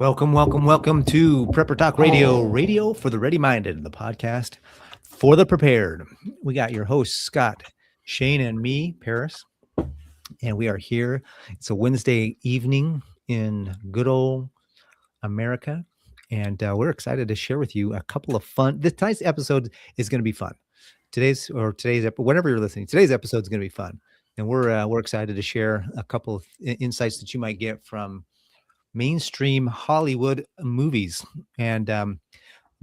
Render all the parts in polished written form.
Welcome to Prepper Talk Radio, radio for the ready-minded, the podcast for the prepared. We got your hosts, Scott, Shane, and me, Paris, and we are here. It's a Wednesday evening in good old America, and we're excited to share with you a couple of fun. Tonight's episode is going to be fun. Whenever you're listening, today's episode is going to be fun, and we're excited to share a couple of insights that you might get from mainstream Hollywood movies. And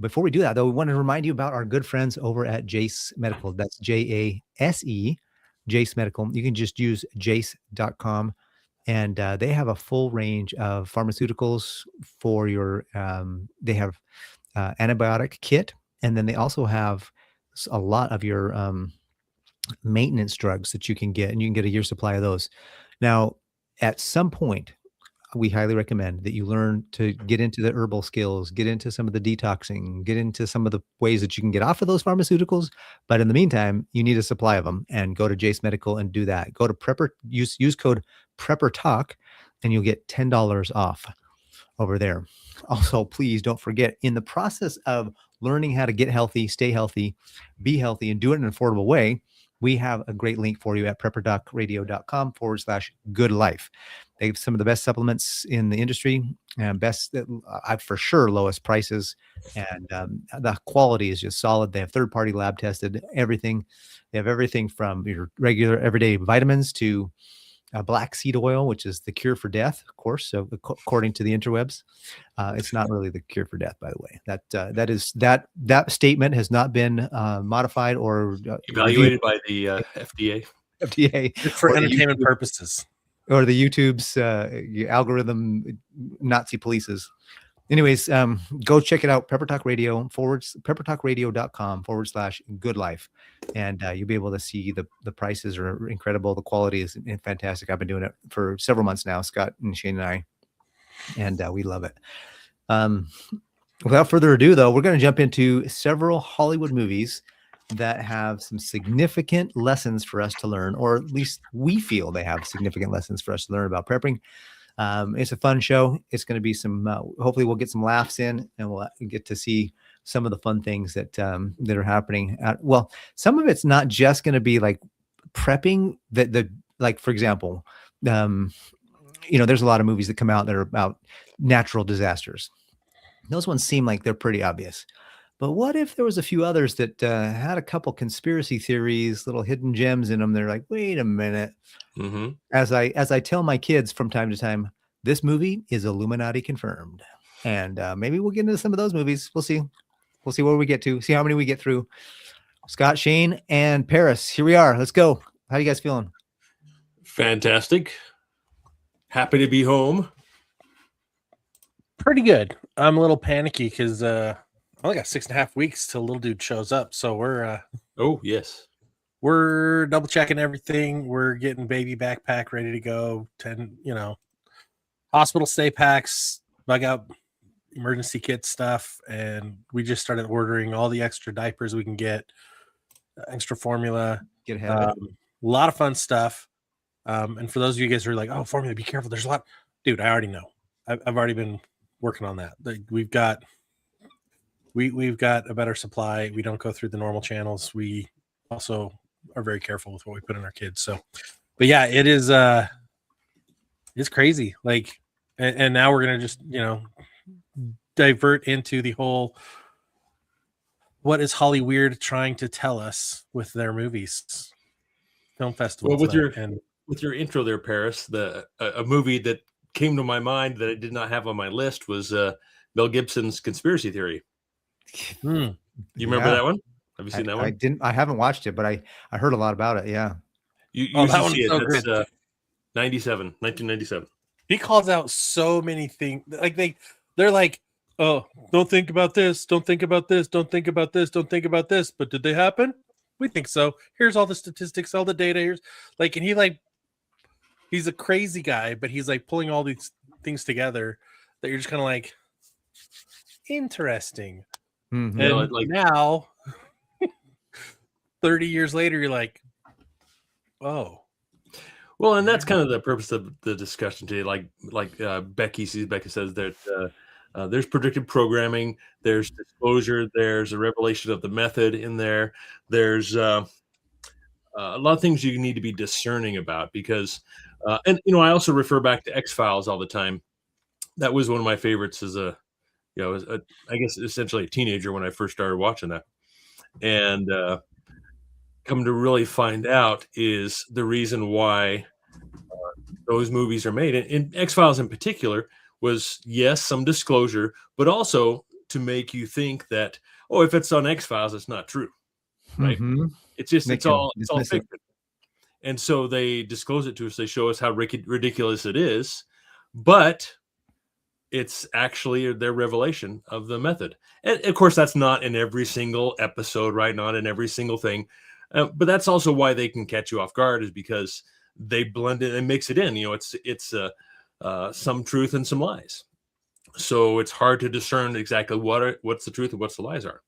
before we do that, though, we want to remind you about our good friends over at Jase Medical. That's Jase, Jase Medical. You can just use jase.com, and they have a full range of pharmaceuticals for your, they have antibiotic kit, and then they also have a lot of your maintenance drugs that you can get, and you can get a year's supply of those. Now, at some point, we highly recommend that you learn to get into the herbal skills, get into some of the detoxing, get into some of the ways that you can get off of those pharmaceuticals. But in the meantime, you need a supply of them, and go to Jase Medical and do that. Go to Prepper, use code Prepper Talk, and you'll get $10 off over there. Also, please don't forget, in the process of learning how to get healthy, stay healthy, be healthy, and do it in an affordable way, we have a great link for you at preppertalkradio.com/good life. They have some of the best supplements in the industry, and for sure lowest prices, and the quality is just solid. They have third-party lab tested everything. They have everything from your regular everyday vitamins to black seed oil, which is the cure for death, of course. So according to the interwebs, it's not really the cure for death, by the way. That statement has not been modified or evaluated by the FDA. For entertainment purposes, or the YouTube's algorithm Nazi polices. Anyways, go check it out. preppertalkradio.com/good life. And you'll be able to see the prices are incredible. The quality is fantastic. I've been doing it for several months now, Scott and Shane and I, and we love it. Without further ado, though, we're going to jump into several Hollywood movies that have some significant lessons for us to learn, or at least we feel they have significant lessons for us to learn about prepping. It's a fun show. It's going to be some, hopefully we'll get some laughs in, and we'll get to see some of the fun things that are happening. Well, some of it's not just going to be like prepping like, for example, there's a lot of movies that come out that are about natural disasters. Those ones seem like they're pretty obvious. But what if there was a few others that had a couple conspiracy theories, little hidden gems in them? They're like, wait a minute. Mm-hmm. As I tell my kids from time to time, this movie is Illuminati confirmed. And maybe we'll get into some of those movies. We'll see. We'll see where we get to. See how many we get through. Scott, Shane, and Paris. Here we are. Let's go. How you guys feeling? Fantastic. Happy to be home. Pretty good. I'm a little panicky because I only got 6.5 weeks till little dude shows up. So we're oh yes, we're double checking everything. We're getting baby backpack ready to go. 10, hospital stay packs, bug out emergency kit stuff, and we just started ordering all the extra diapers we can get, extra formula. Get ahead of it. A lot of fun stuff. And for those of you guys who are like, "Oh, formula, be careful." There's a lot, dude. I already know. I've already been working on that. We've got a better supply. We don't go through the normal channels. We also are very careful with what we put in our kids. So, but yeah, it is it's crazy. Like, and now we're gonna just divert into the whole what is Hollyweird trying to tell us with their movies, film festivals. Well, with your intro there, Paris, a movie that came to my mind that I did not have on my list was Mel Gibson's Conspiracy Theory. You remember that one? Have you seen that one? I haven't watched it, but I heard a lot about it. Yeah. You should see it. So that's 1997. He calls out so many things. Like they're like, oh, don't think about this. Don't think about this. Don't think about this. Don't think about this. But did they happen? We think so. Here's all the statistics, all the data. Here's like, and he's a crazy guy, but he's like pulling all these things together that you're just kind of like, interesting. Mm-hmm. And now, 30 years later, you're like, oh. Well, and that's kind of the purpose of the discussion today. Like Becca says that there's predictive programming, there's disclosure, there's a revelation of the method in there. There's a lot of things you need to be discerning about because, and I also refer back to X-Files all the time. That was one of my favorites as I guess essentially a teenager when I first started watching that. And come to really find out is the reason why those movies are made. And X-Files in particular was, yes, some disclosure, but also to make you think that, oh, if it's on X-Files, it's not true, right? Mm-hmm. It's all fiction. And so they disclose it to us. They show us how ridiculous it is, but it's actually their revelation of the method. And of course, that's not in every single episode, right? Not in every single thing. But that's also why they can catch you off guard, is because they blend it and mix it in. It's some truth and some lies. So it's hard to discern exactly what's the truth and what's the lies are.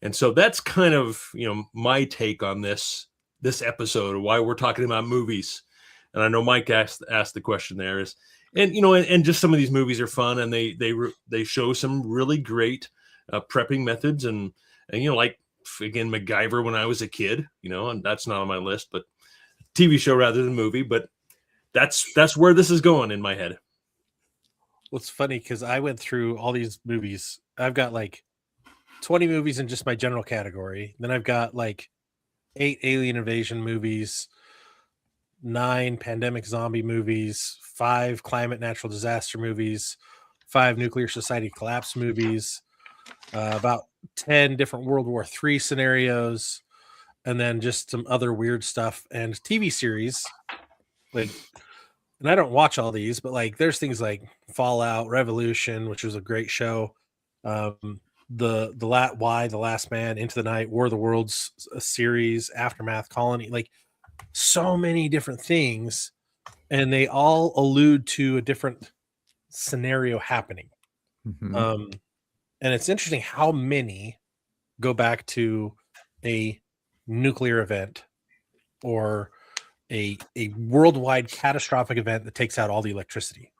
And so that's kind of, my take on this episode of why we're talking about movies. And I know Mike asked the question there is, and just some of these movies are fun, and they show some really great prepping methods, and like, again, MacGyver when I was a kid, and that's not on my list, but TV show rather than movie, but that's where this is going in my head. Well, it's funny because I went through all these movies. I've got like 20 movies in just my general category. Then I've got like 8 alien invasion movies, 9 pandemic zombie movies, 5 climate natural disaster movies, 5 nuclear society collapse movies, about 10 different World War III scenarios, and then just some other weird stuff and TV series. Like, and I don't watch all these, but like there's things like Fallout, Revolution, which was a great show. The Last Man, Into the Night, War of the Worlds series, Aftermath, Colony, like so many different things, and they all allude to a different scenario happening. Mm-hmm. And it's interesting how many go back to a nuclear event or a worldwide catastrophic event that takes out all the electricity.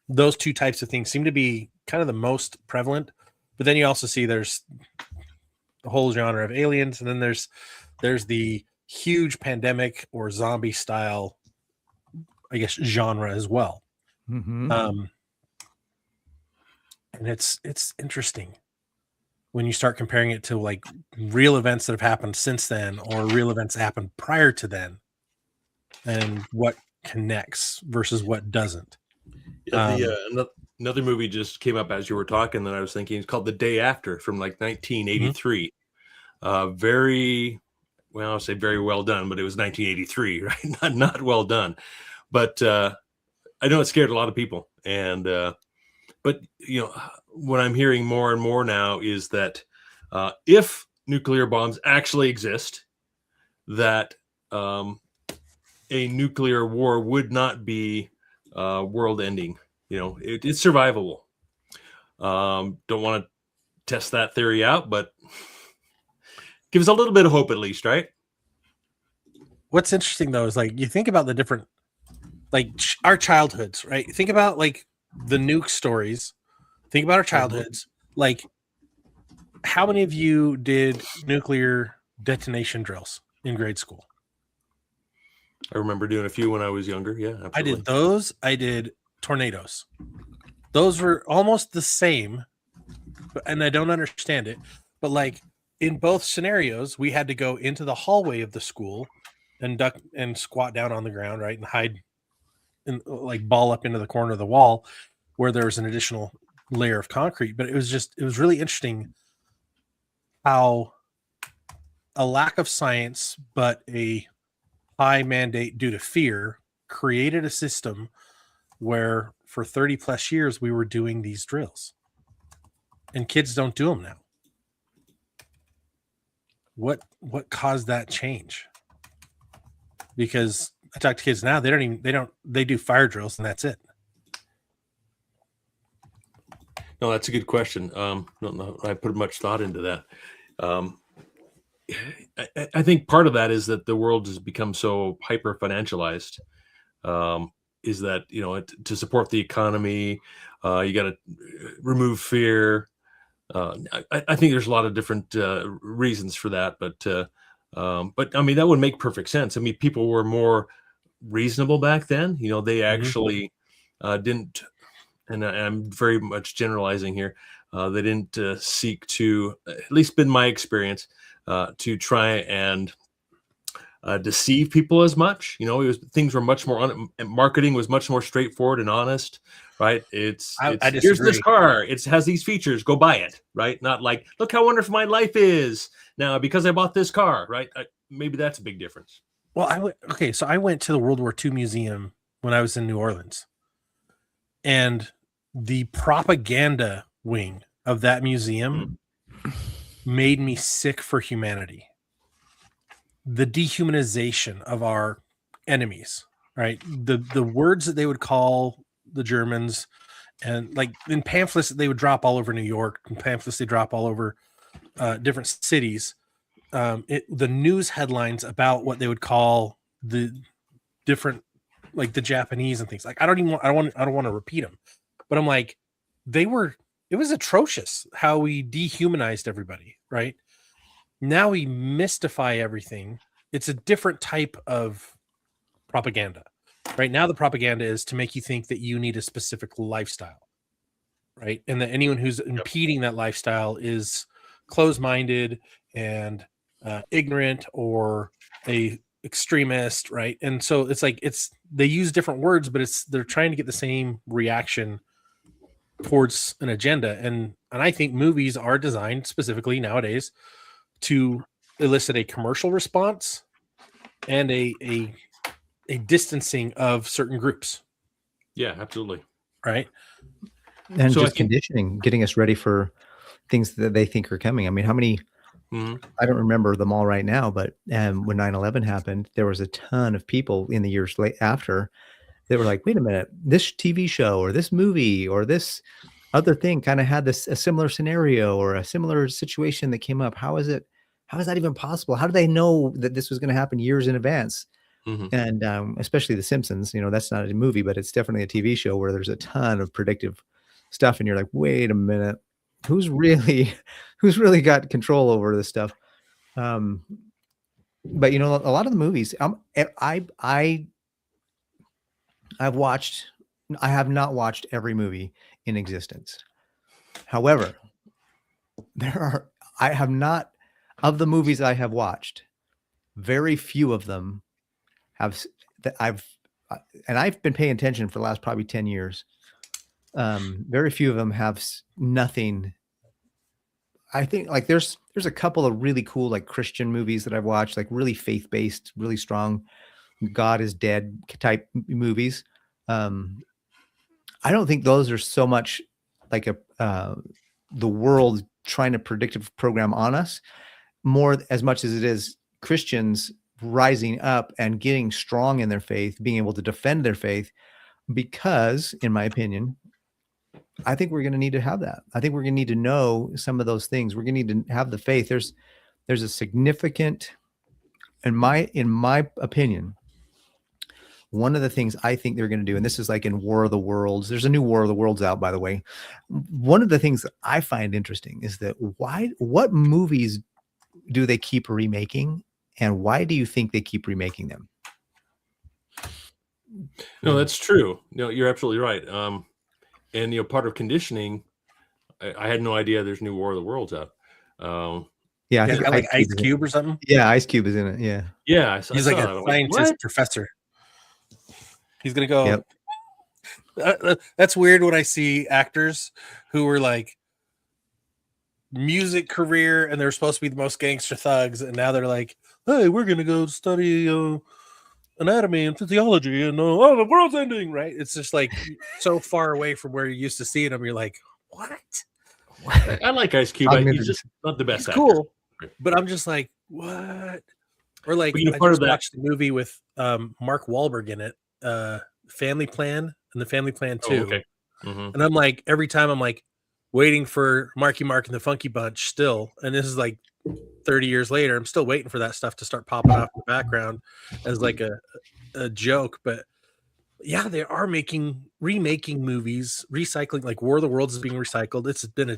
Those two types of things seem to be kind of the most prevalent, but then you also see there's the whole genre of aliens, and then there's the huge pandemic or zombie style, I guess, genre as well. Mm-hmm. And it's interesting when you start comparing it to like real events that have happened since then or real events that happened prior to then, and what connects versus what doesn't. Another movie just came up as you were talking that I was thinking. It's called The Day After, from like 1983. Very, well, I'll say very well done, but it was 1983, right? Not well done. But I know it scared a lot of people. And but what I'm hearing more and more now is that if nuclear bombs actually exist, that a nuclear war would not be world ending. It's survivable. Don't want to test that theory out, but give us a little bit of hope at least, right? What's interesting though is like you think about the different, like our childhoods, right? Think about like the nuke stories. Think about our childhoods. Like, how many of you did nuclear detonation drills in grade school? I remember doing a few when I was younger. Yeah, absolutely. I did those. I did tornadoes. Those were almost the same, and I don't understand it. But like in both scenarios, we had to go into the hallway of the school and duck and squat down on the ground, right, and hide and like ball up into the corner of the wall where there was an additional layer of concrete. But it was really interesting how a lack of science, but a high mandate due to fear, created a system where for 30 plus years we were doing these drills, and kids don't do them now. What caused that change? Because I talk to kids now, they do fire drills and that's it. No, that's a good question. No, I put much thought into that. I think part of that is that the world has become so hyper financialized. is that to support the economy, you got to remove fear. I think there's a lot of different reasons for that, but I mean that would make perfect sense. I mean, people were more reasonable back then. They actually didn't, and I'm very much generalizing here. They didn't seek to, at least been my experience, to try and deceive people as much. Things were much more marketing was much more straightforward and honest, right? It's I here's disagree. this car. It has these features. Go buy it, right? Not like, look how wonderful my life is now because I bought this car, right? Maybe that's a big difference. Well, so I went to the World War II Museum when I was in New Orleans, and the propaganda wing of that museum made me sick for humanity. The dehumanization of our enemies, right? The words that they would call the Germans, and like in pamphlets that they would drop all over New York, and pamphlets they drop all over different cities. The news headlines about what they would call the different, like the Japanese and things. Like I don't want to repeat them, but I'm like, it was atrocious how we dehumanized everybody, right? Now we mystify everything. It's a different type of propaganda. Right now, the propaganda is to make you think that you need a specific lifestyle, right? And that anyone who's impeding that lifestyle is closed-minded and ignorant or a extremist, right? And so it's like they use different words, but they're trying to get the same reaction towards an agenda. And I think movies are designed specifically nowadays to elicit a commercial response and a distancing of certain groups. Yeah, absolutely. Right. And so just conditioning, getting us ready for things that they think are coming. I mean, how many, I don't remember them all right now, but when 9/11 happened, there was a ton of people in the years after that were like, wait a minute, this TV show or this movie or this other thing kind of had a similar scenario or a similar situation that came up. How is that even possible? How do they know that this was going to happen years in advance? And especially The Simpsons, that's not a movie, but it's definitely a TV show where there's a ton of predictive stuff. And you're like, wait a minute, who's really got control over this stuff? But a lot of the movies I have not watched every movie in existence. However, of the movies I have watched, very few of them I've been paying attention for the last probably 10 years. Very few of them have nothing. I think like there's a couple of really cool like Christian movies that I've watched, like really faith-based, really strong God is dead type movies. I don't think those are so much like the world trying to predictive program on us, more as much as it is Christians rising up and getting strong in their faith, being able to defend their faith, because in my opinion, I think we're going to need to have that. I think we're going to need to know some of those things. We're going to need to have the faith. There's a significant, in my opinion, one of the things I think they're going to do, and this is like in War of the Worlds, there's a new War of the Worlds out, by the way. One of the things that I find interesting is that what movies do they keep remaking, and why do you think they keep remaking them? No, that's true. No, you're absolutely right. And part of conditioning, I had no idea there's new War of the Worlds out. Yeah, I think like Ice Cube or something. Yeah, Ice Cube is in it. Yeah, he's like a scientist professor. He's gonna go. Yep. That's weird when I see actors who were like music career and they're supposed to be the most gangster thugs, and now they're like, hey, we're gonna go study anatomy and physiology, and the world's ending, right? It's just like so far away from where you're used to seeing them. You're like, what? I like Ice Cube. He's just not the best actor. Cool, but I'm just like, what? Or like, I just watched the movie with Mark Wahlberg in it, Family Plan and the Family Plan 2. Oh, okay. And I'm like, every time I'm like waiting for Marky Mark and the Funky Bunch still, and this is like 30 years later, I'm still waiting for that stuff to start popping up in the background as like a joke. But yeah, they are remaking movies, recycling, like War of the Worlds is being recycled. It's been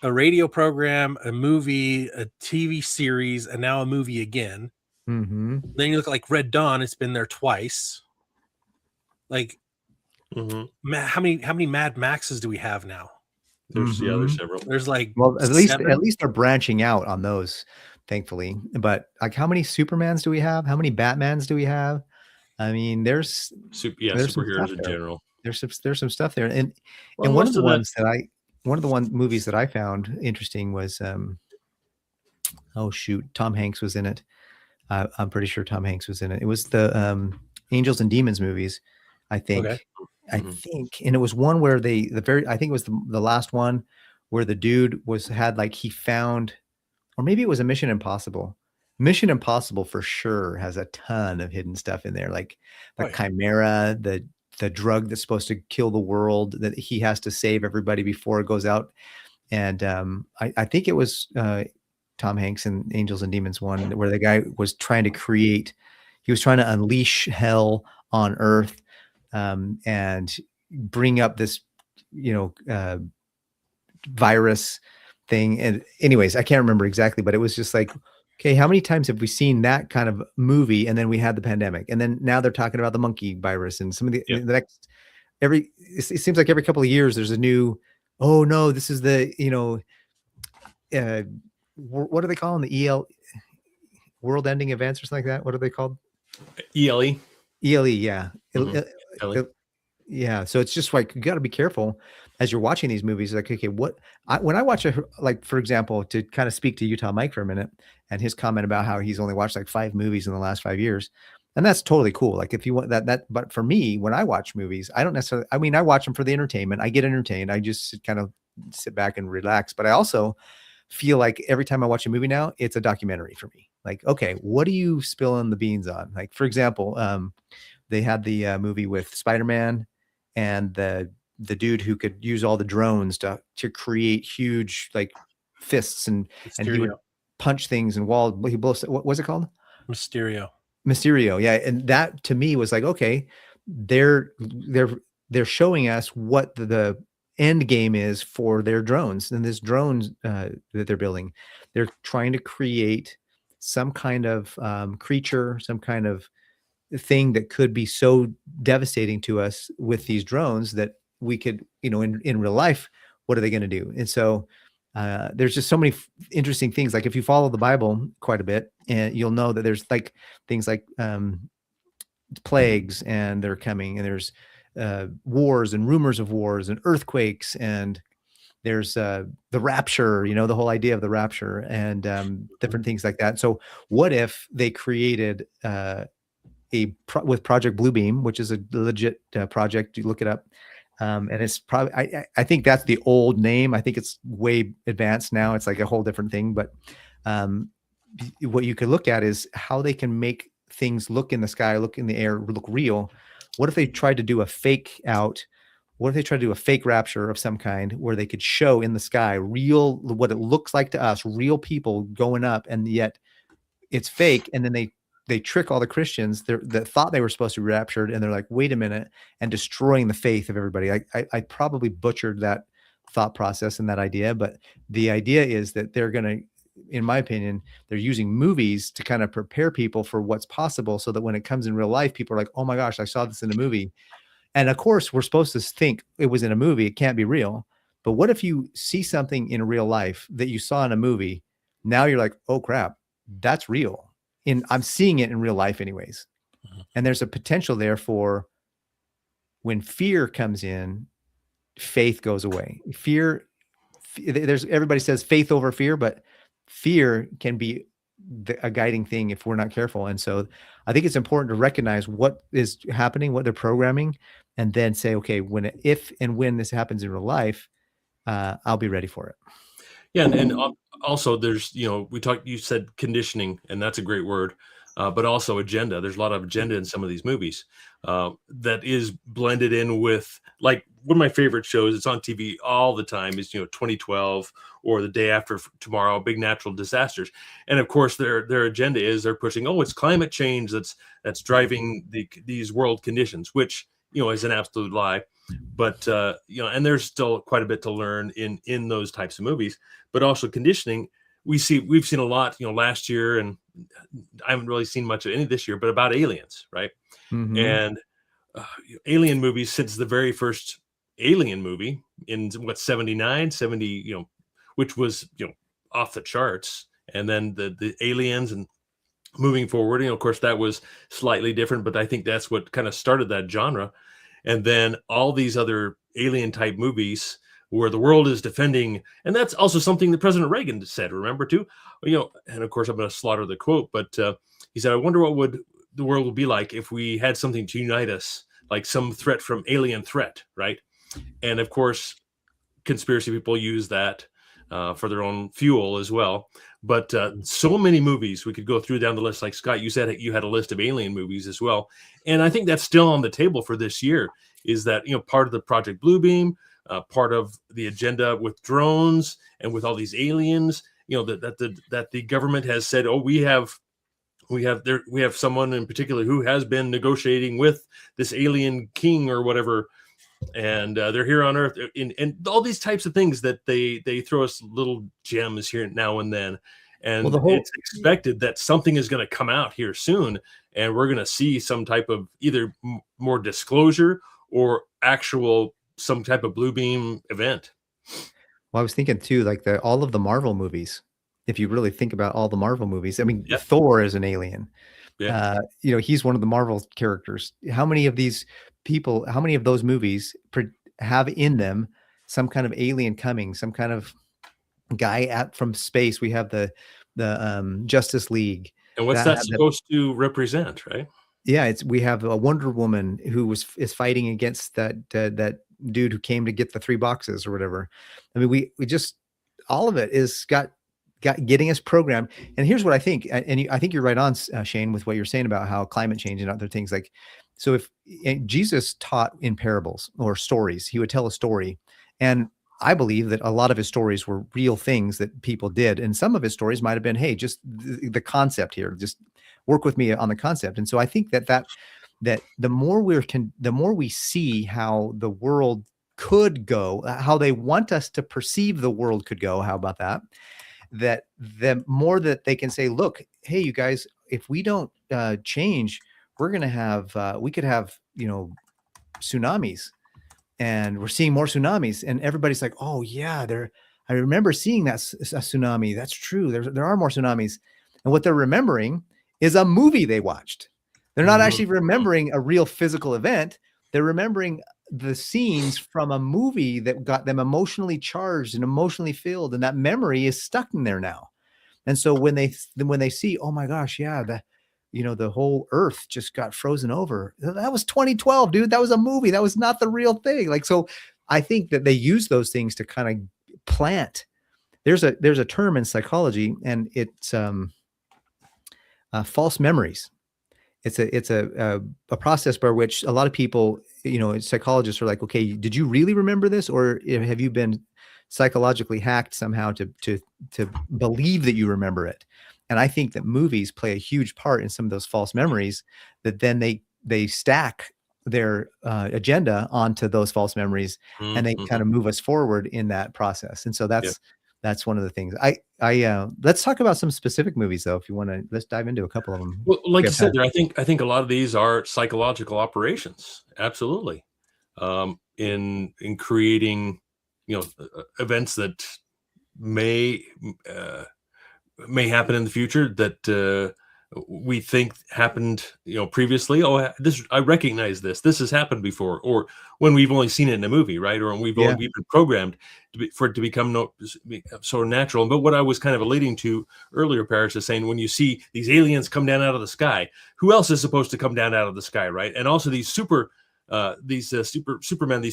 a radio program, a movie, a TV series, and now a movie again. Mm-hmm. Then you look at like Red Dawn, it's been there twice. Like, how many Mad Maxes do we have now? There's there's several. There's like, well, at seven? least they're branching out on those, thankfully. But like, how many Supermans do we have? How many Batmans do we have? I mean, there's some superheroes stuff in there. general. There's some stuff there, and Well, one of most the of the- ones that one of the movies that I found interesting was oh shoot, Tom Hanks was in it. I'm pretty sure Tom Hanks was in it. It was the Angels and Demons movies, I think. Okay. I think, and it was one where I think it was the last one where the dude had like he found, or maybe it was a Mission Impossible. Mission Impossible for sure has a ton of hidden stuff in there, like the Chimera, the drug that's supposed to kill the world that he has to save everybody before it goes out. And I think it was Tom Hanks and Angels and Demons one where the guy was trying to unleash hell on Earth and bring up this, virus thing. And anyways, I can't remember exactly, but it was just like, okay, how many times have we seen that kind of movie? And then we had the pandemic, and then now they're talking about the monkey virus and some of the next it seems like every couple of years there's a new, oh no, this is the, what do they call them? The world ending events or something like that. What are they called? ELE. ELE. Yeah. ELE. Yeah. So it's just like, you got to be careful as you're watching these movies. Like, okay, when I watch like, for example, to kind of speak to Utah Mike for a minute and his comment about how he's only watched like 5 movies in the last 5 years. And that's totally cool. Like if you want that, but for me, when I watch movies, I don't necessarily, I mean, I watch them for the entertainment. I get entertained. I just kind of sit back and relax. But I also feel like every time I watch a movie now, it's a documentary for me. Like, okay, what are you spilling the beans on? Like, for example, they had the movie with Spider-Man and the dude who could use all the drones to create huge like fists and he would punch things and walls. He blows. What was it called? Mysterio. Yeah. And that to me was like, okay, they're showing us what the end game is for their drones and this drones that they're building. They're trying to create some kind of creature, some kind of thing that could be so devastating to us with these drones that we could, in real life, what are they going to do? And so there's just so many interesting things. Like if you follow the Bible quite a bit, and you'll know that there's like things like plagues and they're coming, and there's wars and rumors of wars and earthquakes, and there's the rapture, the whole idea of the rapture and different things like that. So what if they created with Project Bluebeam, which is a legit project, you look it up. And it's probably, I think that's the old name. I think it's way advanced now. It's like a whole different thing, but what you could look at is how they can make things look in the sky, look in the air, look real. What if they tried to do a fake out? What if they tried to do a fake rapture of some kind where they could show in the sky real, what it looks like to us, real people going up, and yet it's fake. And then they trick all the Christians that thought they were supposed to be raptured. And they're like, wait a minute, and destroying the faith of everybody. I probably butchered that thought process and that idea, but the idea is that they're going to, in my opinion, they're using movies to kind of prepare people for what's possible so that when it comes in real life, people are like, oh my gosh, I saw this in a movie. And of course, we're supposed to think it was in a movie. It can't be real. But what if you see something in real life that you saw in a movie? Now you're like, oh crap, that's real. I'm seeing it in real life anyways. And there's a potential there for when fear comes in, faith goes away. Everybody says faith over fear, but fear can be a guiding thing if we're not careful. And so I think it's important to recognize what is happening, what they're programming, and then say, okay, if and when this happens in real life, I'll be ready for it. Yeah. And also there's, you said conditioning, and that's a great word, but also agenda. There's a lot of agenda in some of these movies that is blended in with, like, one of my favorite shows, it's on TV all the time, is 2012 or The Day After Tomorrow, big natural disasters. And of course their agenda is they're pushing, it's climate change that's driving these world conditions, which is an absolute lie. But and there's still quite a bit to learn in those types of movies. But also conditioning, we've seen a lot, last year, and I haven't really seen much of any this year, but about aliens, right? Mhm. And alien movies, since the very first Alien movie in 79, 70, which was off the charts, and then the Aliens, and moving forward, of course that was slightly different, but I think that's what kind of started that genre. And then all these other alien type movies where the world is defending, and that's also something that President Reagan said, remember too, and of course I'm going to slaughter the quote, but he said, I wonder what would the world would be like if we had something to unite us, like some threat from alien threat, right? And of course, conspiracy people use that for their own fuel as well. But so many movies we could go through down the list. Like Scott, you said you had a list of alien movies as well, and I think that's still on the table for this year. Is that part of the Project Bluebeam, part of the agenda with drones and with all these aliens? That the government has said, oh, we have someone in particular who has been negotiating with this alien king or whatever, and they're here on Earth, and all these types of things that they throw us little gems here now and then, and it's expected that something is going to come out here soon, and we're going to see some type of either more disclosure or actual some type of blue beam event. Well, I was thinking too, like all of the Marvel movies. If you really think about all the Marvel movies, I mean, Thor is an alien. Yeah. He's one of the Marvel characters. How many of these people, how many of those movies have in them some kind of alien coming, some kind of guy from space? We have the Justice League. And what's that supposed to represent, right? Yeah, we have a Wonder Woman who is fighting against that dude who came to get the 3 boxes or whatever. I mean, we just, all of it is getting us programmed. And here's what I think, and I think you're right on, Shane, with what you're saying about how climate change and other things. Like, so if Jesus taught in parables or stories, he would tell a story, and I believe that a lot of his stories were real things that people did, and some of his stories might have been, hey, just the concept here, just work with me on the concept. And so I think that the more we see how the world could go, how they want us to perceive the world could go, how about that? That the more that they can say, look, hey, you guys, if we don't change, we're going to have, we could have, tsunamis, and we're seeing more tsunamis, and everybody's like, oh yeah, I remember seeing that a tsunami. That's true. There are more tsunamis. And what they're remembering is a movie they watched. They're not actually remembering a real physical event. They're remembering the scenes from a movie that got them emotionally charged and emotionally filled, and that memory is stuck in there now. And so when they see, oh my gosh, yeah, the whole Earth just got frozen over. That was 2012, dude. That was a movie. That was not the real thing. Like, so I think that they use those things to kind of plant. There's a term in psychology, and it's false memories. It's a process by which a lot of people, psychologists are like, okay, did you really remember this, or have you been psychologically hacked somehow to believe that you remember it? And I think that movies play a huge part in some of those false memories, that then they stack their agenda onto those false memories, and they kind of move us forward in that process. And so that's one of the things. Let's talk about some specific movies, though, if you want to. Let's dive into a couple of them. Well, like you said there, I think a lot of these are psychological operations. Absolutely, in creating events that may happen in the future that we think happened previously. Oh, I recognize this has happened before, or when we've only seen it in a movie, right? Or we've been programmed for it to become so natural. But what I was kind of alluding to earlier, Paris, is saying, when you see these aliens come down out of the sky, who else is supposed to come down out of the sky, right? And also these Supermen, these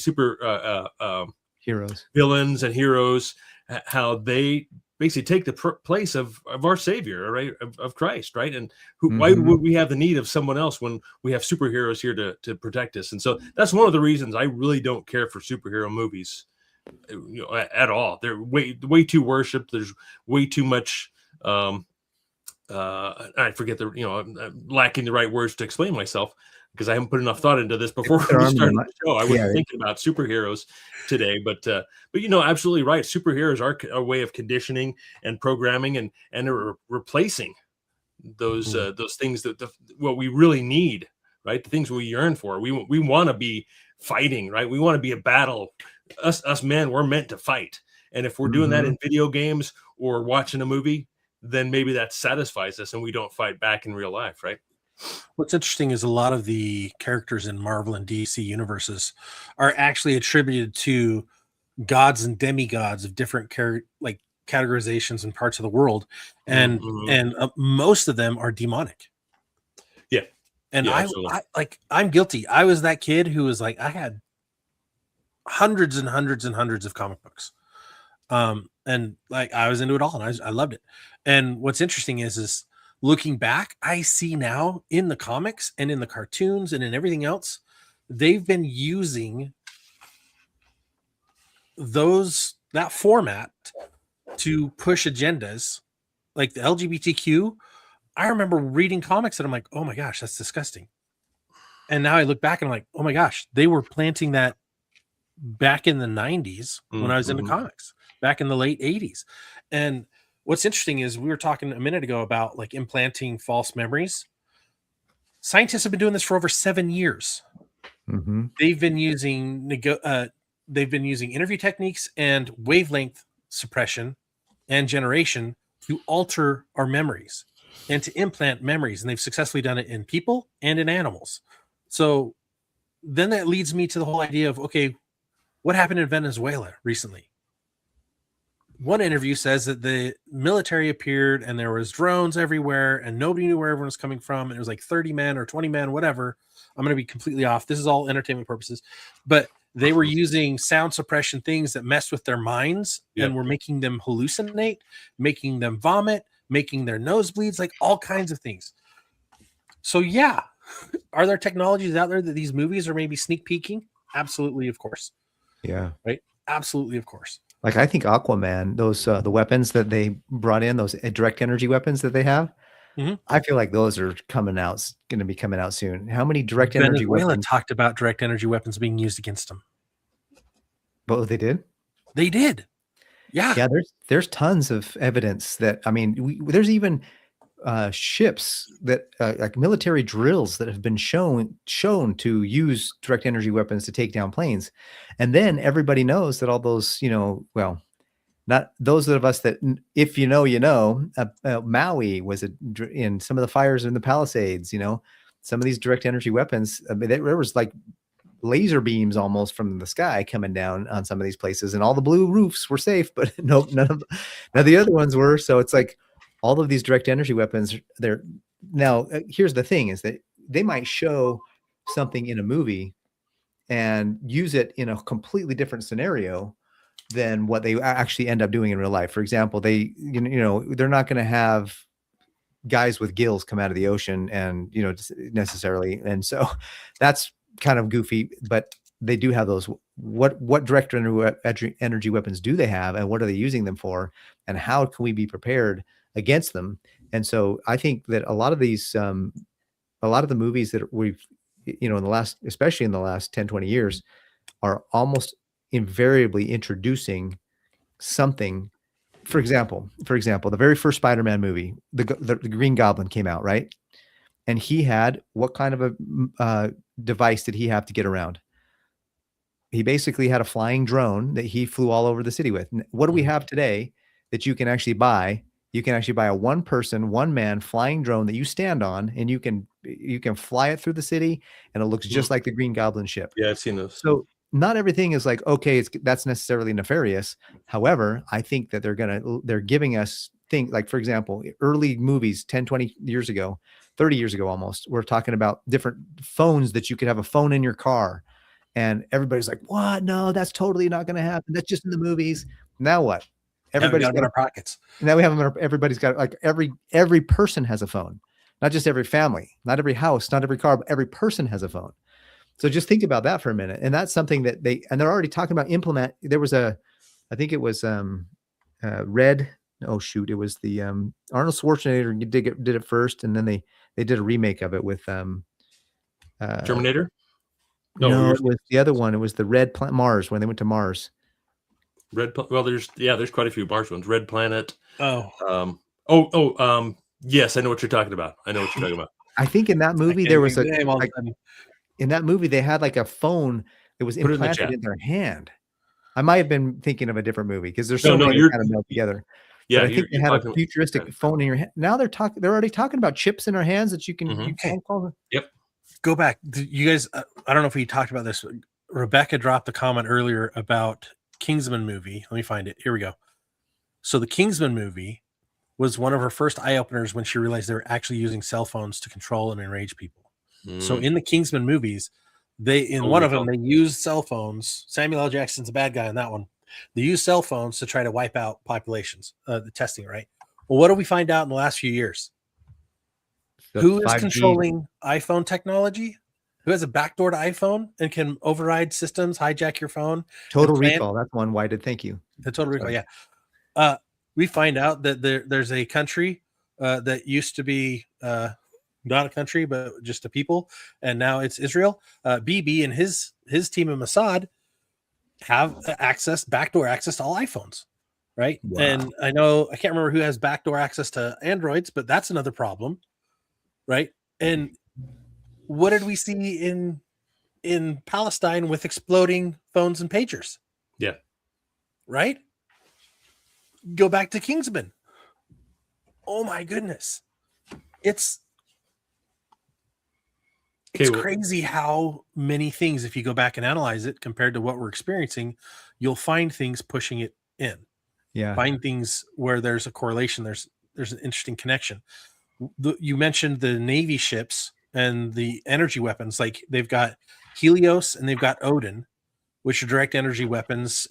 super heroes, villains and heroes, how they basically take the place of our Savior, right, of Christ, right? And why would we have the need of someone else when we have superheroes here to protect us? And so that's one of the reasons I really don't care for superhero movies, at all. They're way too worshipped. There's way too much. I forget I'm lacking the right words to explain myself. because I haven't put enough thought into this before put their we arm in started their the show. I wasn't yeah. thinking about superheroes today, but absolutely right. Superheroes are a way of conditioning and programming and replacing those things what we really need, right? The things we yearn for. We want to be fighting, right? We want to be a battle. Us men, we're meant to fight. And if we're doing that in video games or watching a movie, then maybe that satisfies us and we don't fight back in real life, right? What's interesting is a lot of the characters in Marvel and DC universes are actually attributed to gods and demigods of different categorizations and parts of the world, and most of them are demonic. Yeah, and yeah, I'm guilty. I was that kid who was like, I had hundreds and hundreds and hundreds of comic books, and like I was into it all, and I loved it. And what's interesting is looking back, I see now in the comics and in the cartoons and in everything else, they've been using that format to push agendas like the LGBTQ. I remember reading comics and I'm like, oh my gosh, that's disgusting. And now I look back and I'm like, oh my gosh, they were planting that back in the 90s when I was into comics, back in the late 80s. And what's interesting is we were talking a minute ago about like implanting false memories. Scientists have been doing this for over 7 years. They've been using interview techniques and wavelength suppression and generation to alter our memories and to implant memories. And they've successfully done it in people and in animals. So then that leads me to the whole idea of, okay, what happened in Venezuela recently? One interview says that the military appeared and there was drones everywhere and nobody knew where everyone was coming from. And it was like 30 men or 20 men, whatever. I'm going to be completely off. This is all entertainment purposes, but they were using sound suppression things that messed with their minds and were making them hallucinate, making them vomit, making their nosebleeds, like all kinds of things. So yeah, are there technologies out there that these movies are maybe sneak peeking? Absolutely, of course. Yeah. Right. Absolutely, of course. Like I think Aquaman, those the weapons that they brought in, those direct energy weapons that they have, I feel like those are going to be coming out soon. How many direct energy weapons? talked about direct energy weapons being used against them. Oh, they did? They did. Yeah. Yeah, there's tons of evidence that, I mean, there's even ships that like military drills that have been shown to use direct energy weapons to take down planes. And then everybody knows that all those, well, not those of us that, if Maui was in some of the fires in the Palisades, some of these direct energy weapons, I mean, there was like laser beams almost from the sky coming down on some of these places, and all the blue roofs were safe, but none of the other ones were. So it's like all of these direct energy weapons, they're now, here's the thing is that they might show something in a movie and use it in a completely different scenario than what they actually end up doing in real life. For example, they're not going to have guys with gills come out of the ocean and, necessarily. And so that's kind of goofy, but they do have those. What direct energy weapons do they have, and what are they using them for, and how can we be prepared against them? And so I think that a lot of these, a lot of the movies that we've, especially in the last 10, 20 years, are almost invariably introducing something. For example, the very first Spider-Man movie, the Green Goblin came out, right? And he had, what kind of a device did he have to get around? He basically had a flying drone that he flew all over the city with. What do we have today that you can actually buy? You can actually buy a one man flying drone that you stand on, and you can fly it through the city, and it looks just like the Green Goblin ship. Yeah, I've seen those. So not everything is like, okay, that's necessarily nefarious. However, I think that they're giving us things like, for example, early movies 10, 20 years ago, 30 years ago almost, we're talking about different phones that you could have a phone in your car. And everybody's like, what? No, that's totally not going to happen. That's just in the movies. Now what? Everybody's got in our pockets. Now we have them. Everybody's got, like, every person has a phone, not just every family, not every house, not every car, but every person has a phone. So just think about that for a minute. And that's something that they're already talking about implement. There was I think it was Red. Oh shoot. It was the Arnold Schwarzenegger did it first. And then they did a remake of it with Terminator. No, it was the other one. It was the Mars, when they went to Mars. Well, there's quite a few Mars ones. Red Planet. Oh, Yes, I know what you're talking about. I think in that movie there was in that movie they had like a phone that was Put it in the implanted chat. in their hand. I might have been thinking of a different movie because there's No, so no, many you're- that kind of meld together. Yeah, But I think they had a talking- futuristic phone in your hand. Now they're already talking about chips in our hands that you can Mhm. you can call. go back. You guys, I don't know if we talked about this. Rebecca dropped a comment earlier about Kingsman movie. Let me find it. Here we go. So the Kingsman movie was one of her first eye openers when she realized they were actually using cell phones to control and enrage people. So in the Kingsman movies, one of them they used cell phones. Samuel L. Jackson's a bad guy in that one. They use cell phones to try to wipe out populations. The testing, right? Well, what do we find out in the last few years? Who is 5G. controlling iPhone technology? Who has a backdoor to iPhone and can override systems, hijack your phone? Total plan- Recall? That's one. Why did thank you? The Total Recall, Sorry. yeah. We find out that there's a country that used to be not a country, but just a people, and now it's Israel. Bibi and his team of Mossad have backdoor access to all iPhones, right? Wow. And I can't remember who has backdoor access to Androids, but that's another problem, right? And what did we see in Palestine with exploding phones and pagers? Yeah. Right? Go back to Kingsman. Oh my goodness. It's crazy how many things, if you go back and analyze it compared to what we're experiencing, you'll find things pushing it in. Yeah. Find things where there's a correlation. There's an interesting connection. You mentioned the Navy ships and the energy weapons. Like they've got Helios and they've got Odin, which are direct energy weapons,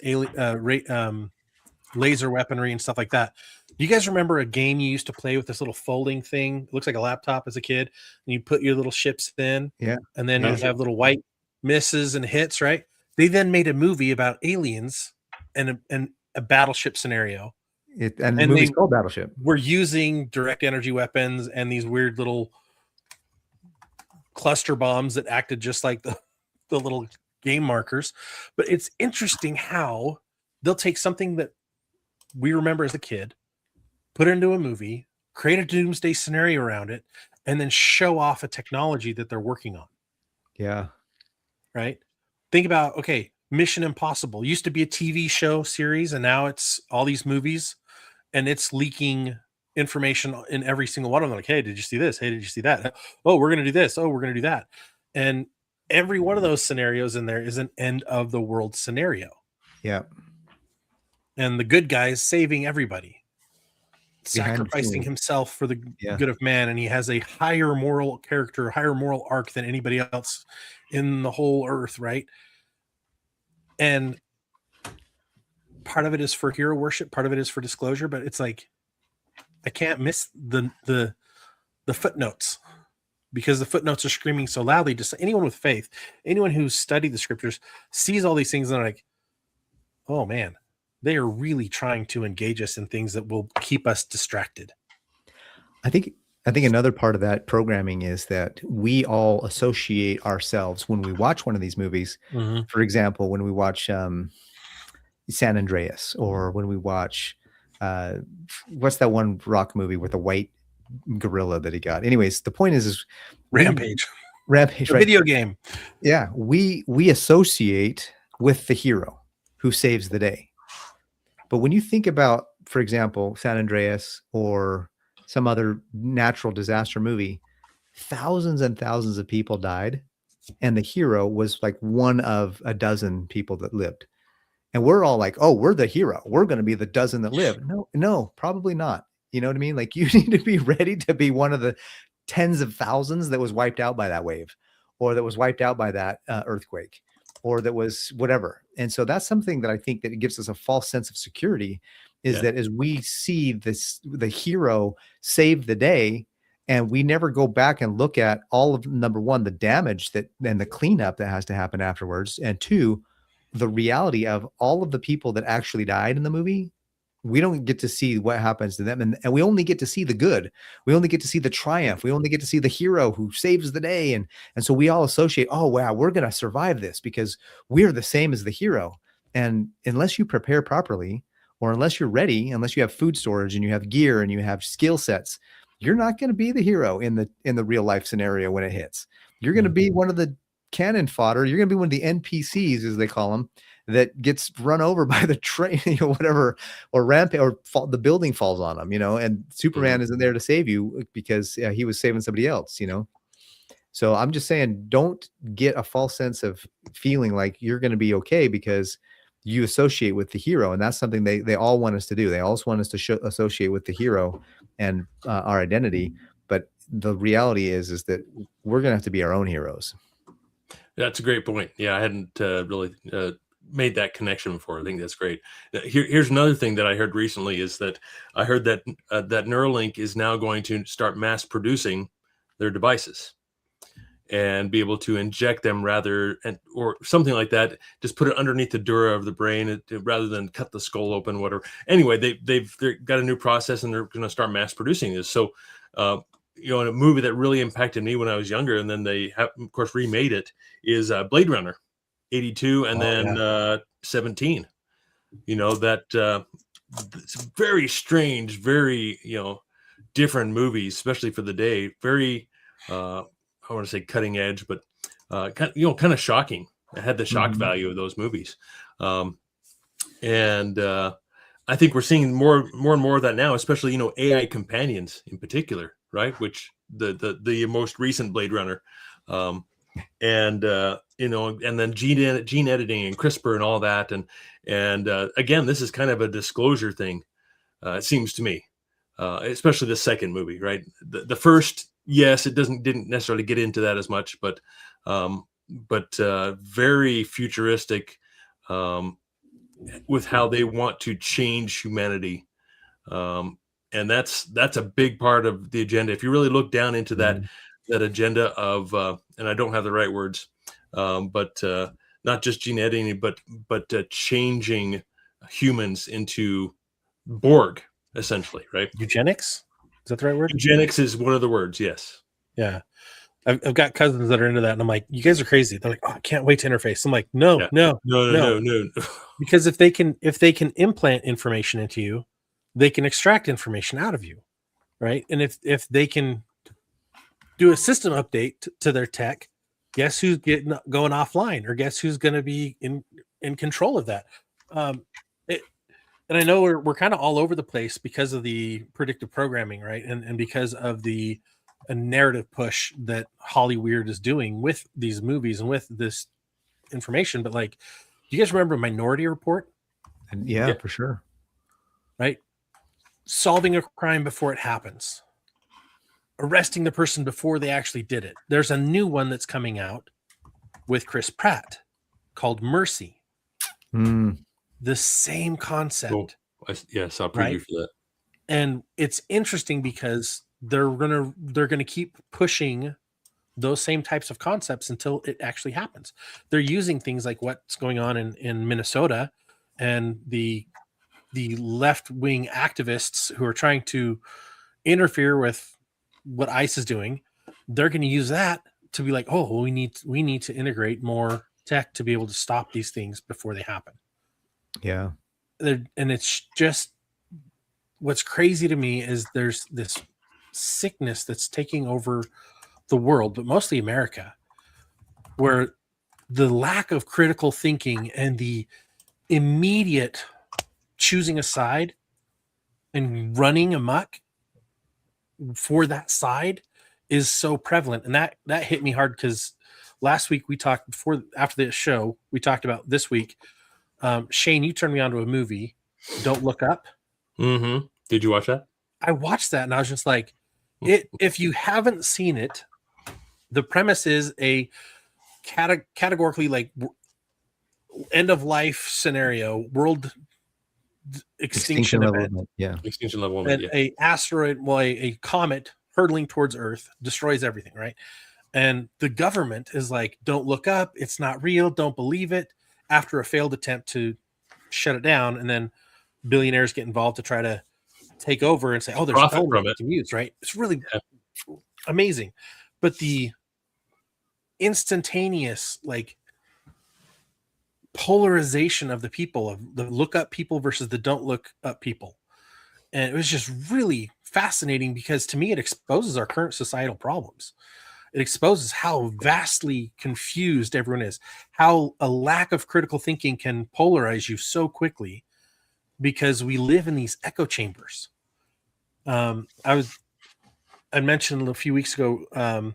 laser weaponry and stuff like that. Do you guys remember a game you used to play with this little folding thing? It looks like a laptop as a kid, and you put your little ships in, Yeah. and then you have little white misses and hits, right? They then made a movie about aliens and a battleship scenario. And the movie's called Battleship. We're using direct energy weapons and these weird little cluster bombs that acted just like the little game markers. But it's interesting how they'll take something that we remember as a kid, put it into a movie, create a doomsday scenario around it, and then show off a technology that they're working on. Yeah. Right? Think about, okay, Mission Impossible used to be a TV show series, and now it's all these movies, and it's leaking information in every single one of them. Like, hey, did you see this? Hey, did you see that? Oh, we're going to do this. Oh, we're going to do that. And every one of those scenarios in there is an end of the world scenario. Yeah. And the good guy is saving everybody, Behind the sacrificing scenes. himself for the Yeah. good of man. And he has a higher moral character, higher moral arc than anybody else in the whole earth, right? And part of it is for hero worship, part of it is for disclosure, but it's like I can't miss the footnotes, because the footnotes are screaming so loudly. Just anyone with faith, anyone who's studied the scriptures sees all these things and they're like, oh man, they are really trying to engage us in things that will keep us distracted. I think another part of that programming is that we all associate ourselves when we watch one of these movies. Mm-hmm. For example, when we watch San Andreas, or when we watch what's that one rock movie with a white gorilla that he got? Anyways, the point is Rampage, right? video game. Yeah, we associate with the hero who saves the day. But when you think about, for example, San Andreas or some other natural disaster movie, thousands and thousands of people died, and the hero was like one of a dozen people that lived. And we're all like, oh, we're the hero. We're going to be the dozen that live. No, probably not. You know what I mean? Like, you need to be ready to be one of the tens of thousands that was wiped out by that wave, or that was wiped out by that earthquake, or that was whatever. And so that's something that I think that it gives us a false sense of security, is that as we see the hero save the day, and we never go back and look at all of, number one, the damage and the cleanup that has to happen afterwards, and two, the reality of all of the people that actually died in the movie we don't get to see what happens to them, and we only get to see the good. We only get to see the triumph. We only get to see the hero who saves the day, and so we all associate, oh wow, we're going to survive this because we're the same as the hero. And unless you prepare properly, or unless you're ready, unless you have food storage and you have gear and you have skill sets, you're not going to be the hero in the real life scenario when it hits. You're going to be one of the cannon fodder. You're going to be one of the NPCs, as they call them, that gets run over by the train, whatever, or the building falls on them, and Superman isn't there to save you because he was saving somebody else, So I'm just saying, don't get a false sense of feeling like you're going to be okay because you associate with the hero. And that's something they all want us to do. They always want us to associate with the hero and our identity. But the reality is that we're going to have to be our own heroes. That's a great point. Yeah, I hadn't really made that connection before. I think that's great. Here's another thing that I heard recently is that I heard that that Neuralink is now going to start mass producing their devices and be able to inject them or something like that. Just put it underneath the dura of the brain rather than cut the skull open, whatever. Anyway, they've got a new process and they're going to start mass producing this. So, in a movie that really impacted me when I was younger, and then they have, of course, remade it, is Blade Runner 82 and 17. It's very strange, very, different movies, especially for the day. Very, I want to say cutting edge, but kind of shocking. It had the shock value of those movies. And I think we're seeing more and more of that now, especially, AI companions in particular, right? Which the most recent Blade Runner, and then gene editing and CRISPR and all that. And again, this is kind of a disclosure thing. It seems to me, especially the second movie, right? The first, yes, it didn't necessarily get into that as much, but very futuristic, with how they want to change humanity. And that's a big part of the agenda. If you really look down into that agenda of, and I don't have the right words, but not just gene editing, but changing humans into Borg, essentially, right? Eugenics? Is that the right word? Eugenics is one of the words, yes. Yeah. I've got cousins that are into that, and I'm like, you guys are crazy. They're like, oh, I can't wait to interface. I'm like, no. Because if they can implant information into you, they can extract information out of you, right? And if they can do a system update to their tech, guess who's going offline, or guess who's going to be in control of that? And I know we're kind of all over the place because of the predictive programming, right? And because of the narrative push that Hollyweird is doing with these movies and with this information. But like, do you guys remember Minority Report? And yeah, for sure. Right? Solving a crime before it happens. Arresting the person before they actually did it. There's a new one that's coming out with Chris Pratt called Mercy. The same concept. Cool. I saw a preview for that. And it's interesting because they're gonna keep pushing those same types of concepts until it actually happens. They're using things like what's going on in Minnesota and the left-wing activists who are trying to interfere with what ICE is doing. They're going to use that to be like, oh, well, we need to integrate more tech to be able to stop these things before they happen. Yeah. And it's just, what's crazy to me is there's this sickness that's taking over the world, but mostly America, where the lack of critical thinking and the immediate choosing a side and running amok for that side is so prevalent. And that hit me hard because last week we talked after the show, we talked about this week. Shane, you turned me on to a movie, Don't Look Up. Mm-hmm. Did you watch that? I watched that and I was just like, if you haven't seen it, the premise is a categorically like end of life scenario, world extinction event. Yeah. Extinction level. And a asteroid, a comet hurtling towards Earth destroys everything, right? And the government is like, don't look up. It's not real. Don't believe it. After a failed attempt to shut it down. And then billionaires get involved to try to take over and say, oh, there's Profit elements from we it. can use, right? It's really amazing. But the instantaneous like polarization of the people, of the look up people versus the don't look up people. And it was just really fascinating because to me, it exposes our current societal problems. It exposes how vastly confused everyone is, how a lack of critical thinking can polarize you so quickly because we live in these echo chambers. I mentioned a few weeks ago,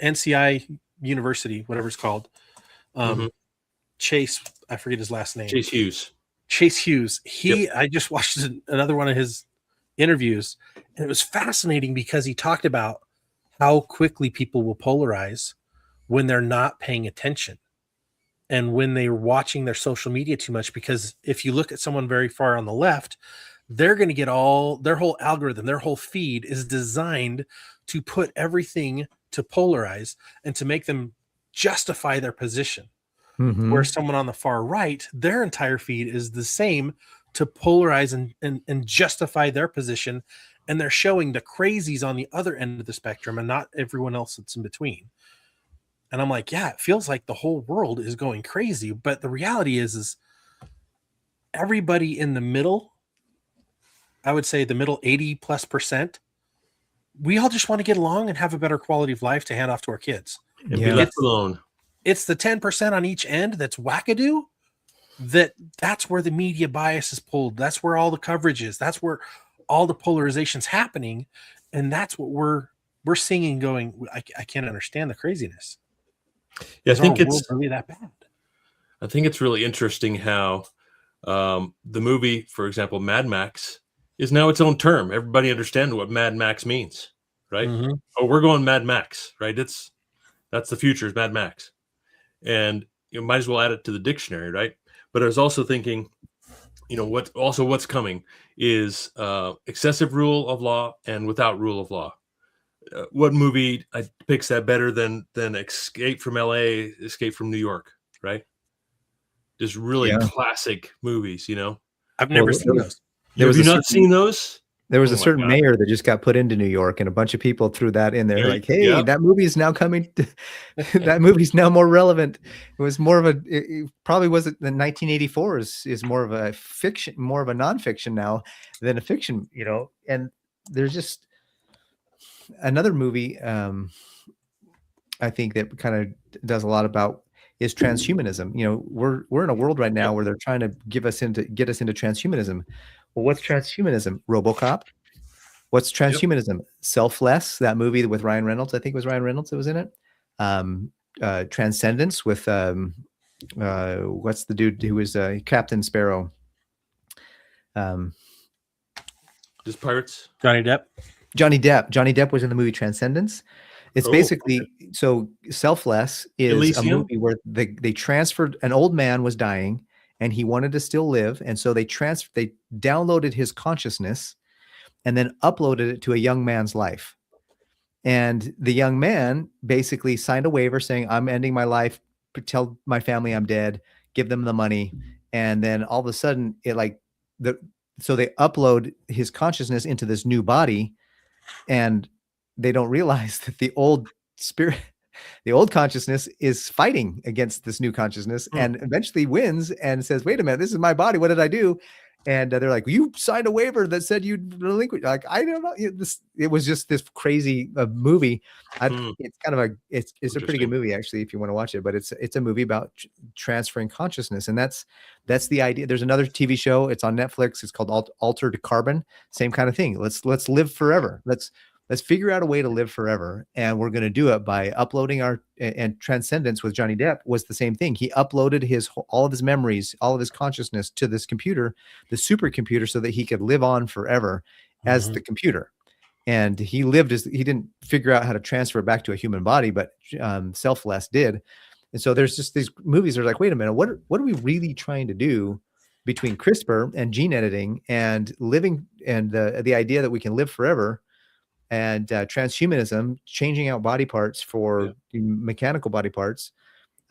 NCI University, whatever it's called, Chase, I forget his last name. Chase Hughes. I just watched another one of his interviews, and it was fascinating because he talked about how quickly people will polarize when they're not paying attention and when they're watching their social media too much. Because if you look at someone very far on the left, they're going to get their whole algorithm, their whole feed is designed to put everything to polarize and to make them justify their position. Where someone on the far right, their entire feed is the same to polarize and justify their position. And they're showing the crazies on the other end of the spectrum and not everyone else that's in between. And I'm like, yeah, it feels like the whole world is going crazy. But the reality is everybody in the middle, I would say the middle 80+%, we all just want to get along and have a better quality of life to hand off to our kids. And be left alone. It's the 10% on each end that's wackadoo. That's where the media bias is pulled. That's where all the coverage is. That's where all the polarization's happening. And that's what we're seeing and going, I can't understand the craziness. Yeah, I think it's really that bad. I think it's really interesting how the movie, for example, Mad Max, is now its own term. Everybody understands what Mad Max means, right? Oh, we're going Mad Max, right? That's the future is Mad Max. And you might as well add it to the dictionary, right? But I was also thinking, what's coming is excessive rule of law and without rule of law. What movie depicts that better than Escape from LA, Escape from New York, right? Just really classic movies, I've never seen those. Have you not seen those? There was a certain mayor that just got put into New York, and a bunch of people threw that in there. Like, hey, that movie is now coming. That movie's now more relevant. It was more of it probably wasn't the 1984 is more of a fiction, more of a nonfiction now than a fiction, and there's just another movie I think that kind of does a lot about is transhumanism. We're in a world right now where they're trying to get us into transhumanism. Well, what's transhumanism? RoboCop. What's transhumanism? Selfless, that movie with Ryan Reynolds. I think it was Ryan Reynolds that was in it. Transcendence with what's the dude who was Captain Sparrow? Just Pirates. Johnny Depp. Johnny Depp was in the movie Transcendence. It's basically so Selfless is Elysium? A movie where they transferred an old man was dying and he wanted to still live, and so they downloaded his consciousness and then uploaded it to a young man's life. And the young man basically signed a waiver saying, I'm ending my life, tell my family I'm dead, give them the money. And then all of a sudden so they upload his consciousness into this new body, and they don't realize that the old spirit, the old consciousness is fighting against this new consciousness and eventually wins and says, wait a minute, this is my body. What did I do? And they're like, you signed a waiver that said you'd relinquish. Like, I don't know. It was just this crazy movie. It's kind of it's a pretty good movie, actually, if you want to watch it, but it's a movie about transferring consciousness. And that's the idea. There's another TV show. It's on Netflix. It's called Altered Carbon. Same kind of thing. Let's live forever. Let's figure out a way to live forever. And we're going to do it by uploading and Transcendence with Johnny Depp was the same thing. He uploaded all of his memories, all of his consciousness to this computer, the supercomputer, so that he could live on forever as the computer. And he didn't figure out how to transfer it back to a human body, but Selfless did. And so there's just these movies that are like, wait a minute, what are we really trying to do between CRISPR and gene editing and living and the idea that we can live forever? And transhumanism, changing out body parts for mechanical body parts.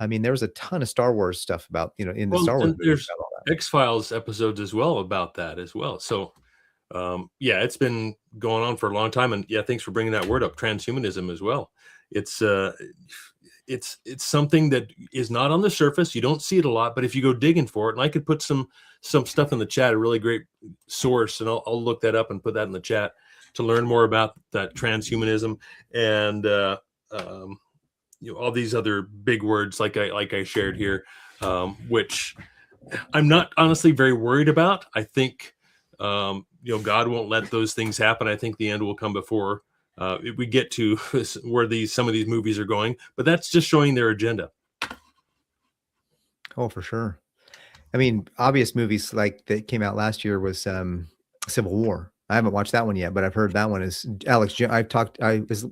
I mean, there was a ton of Star Wars stuff about, in the Well, Star Wars and movies there's about all that. X-Files episodes as well about that as well. So, yeah, it's been going on for a long time, and yeah, thanks for bringing that word up, transhumanism as well. It's it's something that is not on the surface. You don't see it a lot, but if you go digging for it, and I could put some stuff in the chat, a really great source, and I'll look that up and put that in the chat to learn more about that transhumanism and all these other big words like I shared here, which I'm not honestly very worried about. I think God won't let those things happen. I think the end will come before we get to where some of these movies are going. But that's just showing their agenda. Oh, for sure. I mean, obvious movies like that came out last year was Civil War. I haven't watched that one yet, but I've heard that one is I was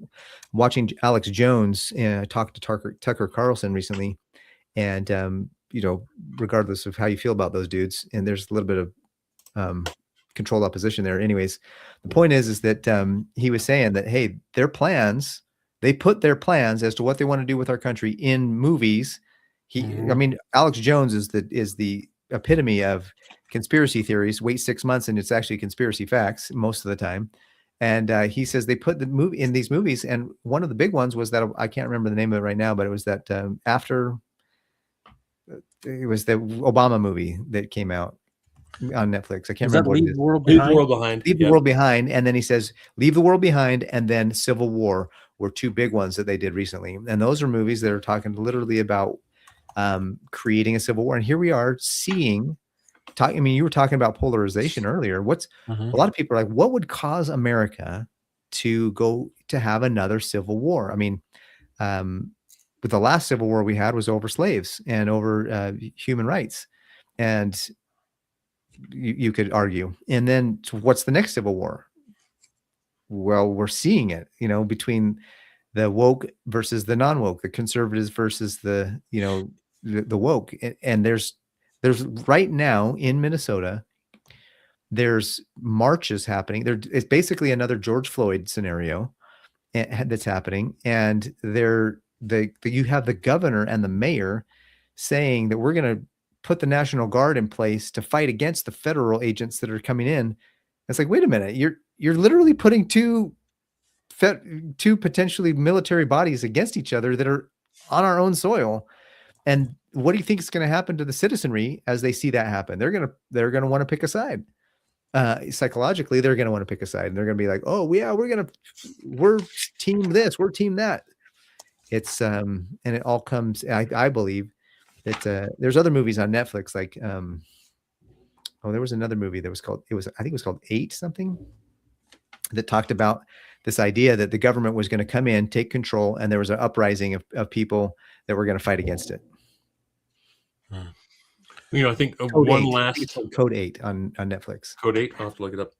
watching Alex Jones and I talked to Tucker Carlson recently, and regardless of how you feel about those dudes, and there's a little bit of controlled opposition there. Anyways, the point is that he was saying that, hey, they put their plans as to what they want to do with our country in movies. I mean, Alex Jones is the epitome of conspiracy theories. Wait 6 months and it's actually conspiracy facts most of the time. And he says they put the movie in these movies, and one of the big ones was that I can't remember the name of it right now, but it was that it was the Obama movie that came out on Netflix. I can't remember what it is. Leave the World Leave Behind? the World Behind. Leave the World Behind, and then he says Leave the World Behind, and then Civil War were two big ones that they did recently, and those are movies that are talking literally about creating a civil war. And here we are seeing. I mean, you were talking about polarization earlier. A lot of people are like, what would cause America to go to have another civil war? I mean, but the last civil war we had was over slaves and over human rights, and you could argue. And then what's the next civil war? Well, we're seeing it, between the woke versus the non-woke, the conservatives versus the woke. And there's right now in Minnesota, there's marches happening. It's basically another George Floyd scenario that's happening. And you have the governor and the mayor saying that we're going to put the National Guard in place to fight against the federal agents that are coming in. It's like, wait a minute, you're literally putting two potentially military bodies against each other that are on our own soil. And what do you think is going to happen to the citizenry as they see that happen? They're going to want to pick a side. Psychologically, they're going to want to pick a side, and they're going to be like, oh yeah, we're team this, we're team that. It's and it all comes. I believe that there's other movies on Netflix like there was another movie that was called I think it was called 8 something, that talked about this idea that the government was going to come in, take control, and there was an uprising of people that were going to fight against it. I think Code 8 on Netflix. Code 8. I'll have to look it up.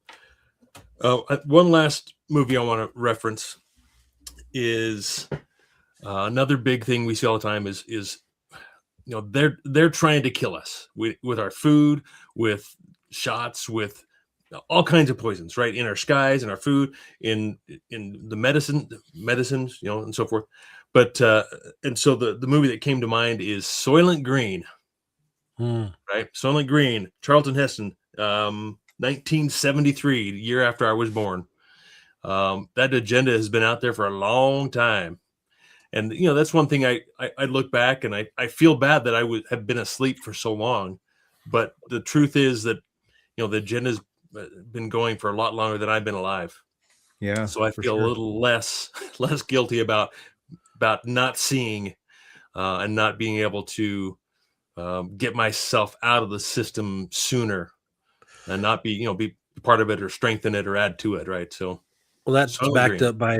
One last movie I want to reference is another big thing we see all the time is they're trying to kill us with our food, with shots, with all kinds of poisons, right? In our skies, in our food, in the medicines, and so forth. But and so the movie that came to mind is Soylent Green. Right? Soylent Green, Charlton Heston, 1973, the year after I was born. That agenda has been out there for a long time. And, that's one thing I look back and I feel bad that I would have been asleep for so long. But the truth is that, the agenda's been going for a lot longer than I've been alive. Yeah. So I feel a little less guilty about not seeing and not being able to get myself out of the system sooner and not be part of it or strengthen it or add to it. Right. So, well, that's backed up by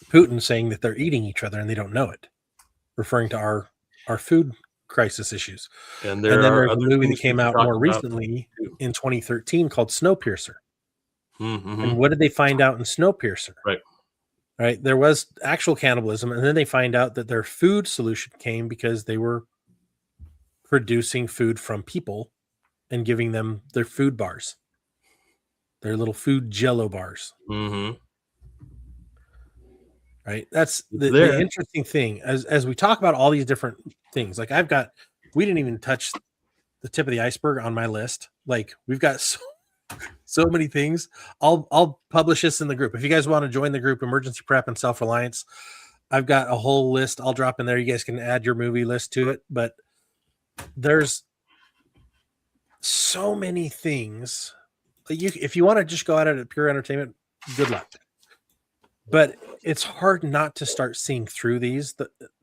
Putin saying that they're eating each other and they don't know it, referring to our food crisis issues. And then there's a movie that came out more recently in 2013 called Snowpiercer. And what did they find out in Snowpiercer? Right. There was actual cannibalism, and then they find out that their food solution came because they were producing food from people and giving them their food bars, their little food Jello bars. right? That's the There. interesting thing as we talk about all these different things. Like we didn't even touch the tip of the iceberg on my list. Like we've got so many things. I'll publish this in the group. If you guys want to join the group, Emergency Prep and Self-Reliance, I've got a whole list. I'll drop in there. You guys can add your movie list to it. But there's so many things. If you want to just go at it at pure entertainment, good luck. But it's hard not to start seeing through these.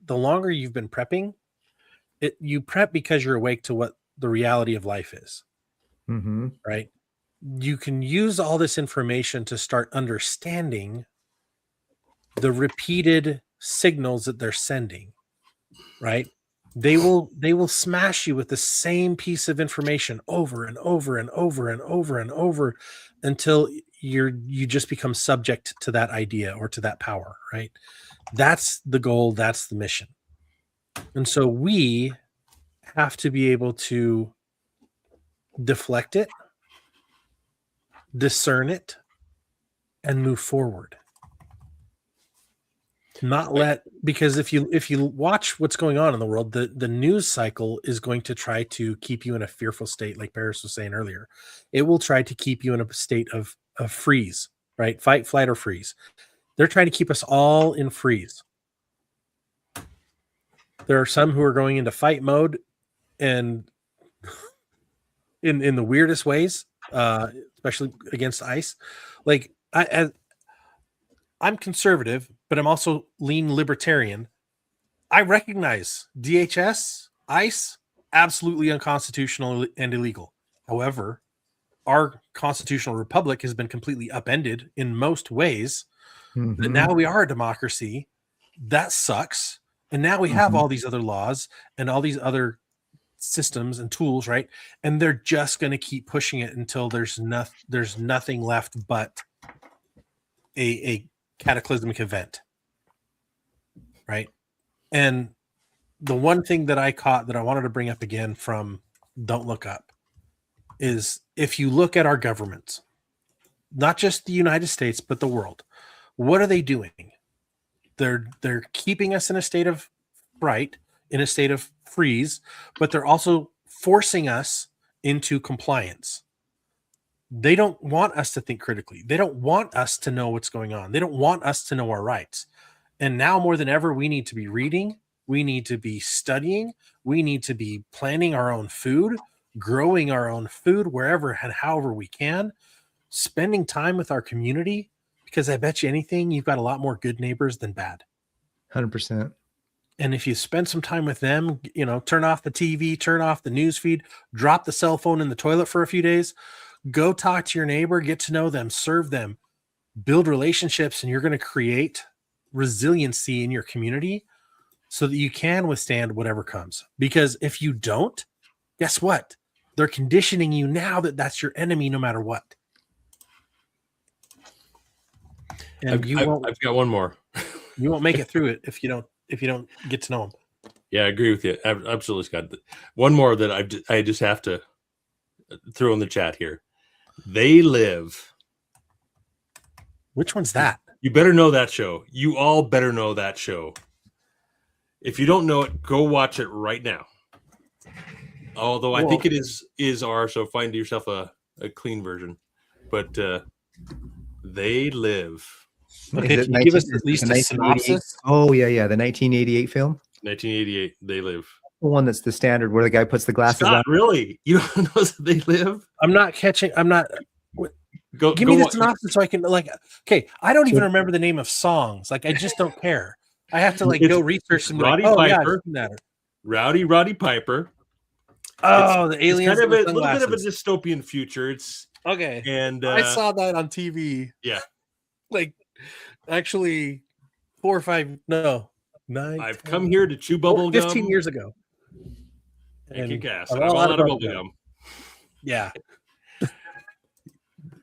The longer you've been prepping, you prep because you're awake to what the reality of life is. Mm-hmm. Right? You can use all this information to start understanding the repeated signals that they're sending. Right? They will smash you with the same piece of information over and over and over and over and over until you just become subject to that idea or to that power, right? That's the goal, that's the mission. And so we have to be able to deflect it, discern it, and move forward. Because if you watch what's going on in the world, the news cycle is going to try to keep you in a fearful state, like Paris was saying earlier. It will try to keep you in a state of freeze, right? Fight, flight, or freeze. They're trying to keep us all in freeze. There are some who are going into fight mode and in the weirdest ways, especially against ICE. Like I'm conservative, but I'm also lean libertarian. I recognize DHS, ICE, absolutely unconstitutional and illegal. However, our constitutional republic has been completely upended in most ways. Mm-hmm. But now we are a democracy. That sucks. And now we have all these other laws and all these other systems and tools, right? And they're just going to keep pushing it until there's nothing left but a cataclysmic event, right? And the one thing that I caught that I wanted to bring up again from Don't Look Up is if you look at our governments, not just the United States, but the world, what are they doing? They're keeping us in a state of fright, in a state of freeze, but they're also forcing us into compliance. They don't want us to think critically. They don't want us to know what's going on. They don't want us to know our rights. And now more than ever, we need to be reading. We need to be studying. We need to be planning our own food, growing our own food wherever and however we can, spending time with our community, because I bet you anything, you've got a lot more good neighbors than bad. 100%. And if you spend some time with them, turn off the TV, turn off the news feed, drop the cell phone in the toilet for a few days, go talk to your neighbor, get to know them, serve them, build relationships, and you're going to create resiliency in your community so that you can withstand whatever comes. Because if you don't, guess what? They're conditioning you now that that's your enemy no matter what. And I've got one more. You won't make it through it if you don't get to know them. Yeah, I agree with you. Absolutely, Scott. One more that I just have to throw in the chat here. They Live. Which one's that? You better know that show. You all better know that show. If you don't know it, go watch it right now. Although I think it is R, so find yourself a clean version. But They Live. Okay, can you give us at least a synopsis? Oh, yeah. The 1988 film. 1988, They Live. The one that's the standard where the guy puts the glasses on. Really? You don't know They Live? I'm not catching. I'm not. Give me the synopsis so I can Okay, I don't even remember the name of songs. Like, I just don't care. I have to go research some. Roddy Piper. Roddy Piper. Oh, the aliens. It's kind of a little bit of a dystopian future. It's okay. And I saw that on TV. Yeah. Actually, 4 or 5. No, 9. I've come here to chew bubble gum. 15 years ago. And kick ass. I'm I'm all all out out of bubble gum. Yeah.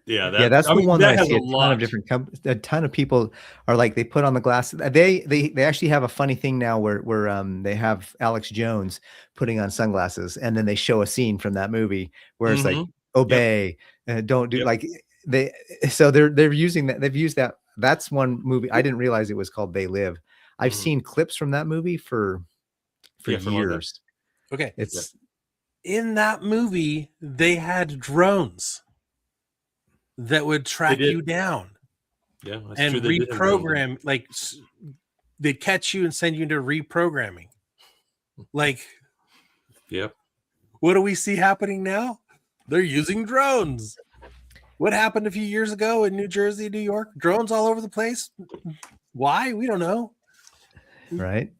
Yeah, that's the one that I see a ton of different a ton of people are like, they put on the glasses. They actually have a funny thing now where they have Alex Jones putting on sunglasses, and then they show a scene from that movie where it's like, obey, don't do they're using that. They've used that that's one movie. I didn't realize it was called They Live. I've Mhm. seen clips from that movie for Yeah, for a long time. years. Okay. It's In that movie, they had drones that would track did. you down Yeah, that's and true. They did have drones in it. reprogram. Like they'd catch you and send you into reprogramming. Like, Yep. what do we see happening now? They're using drones. What happened a few years ago in New Jersey, New York? Drones all over the place. Why? We don't know. right.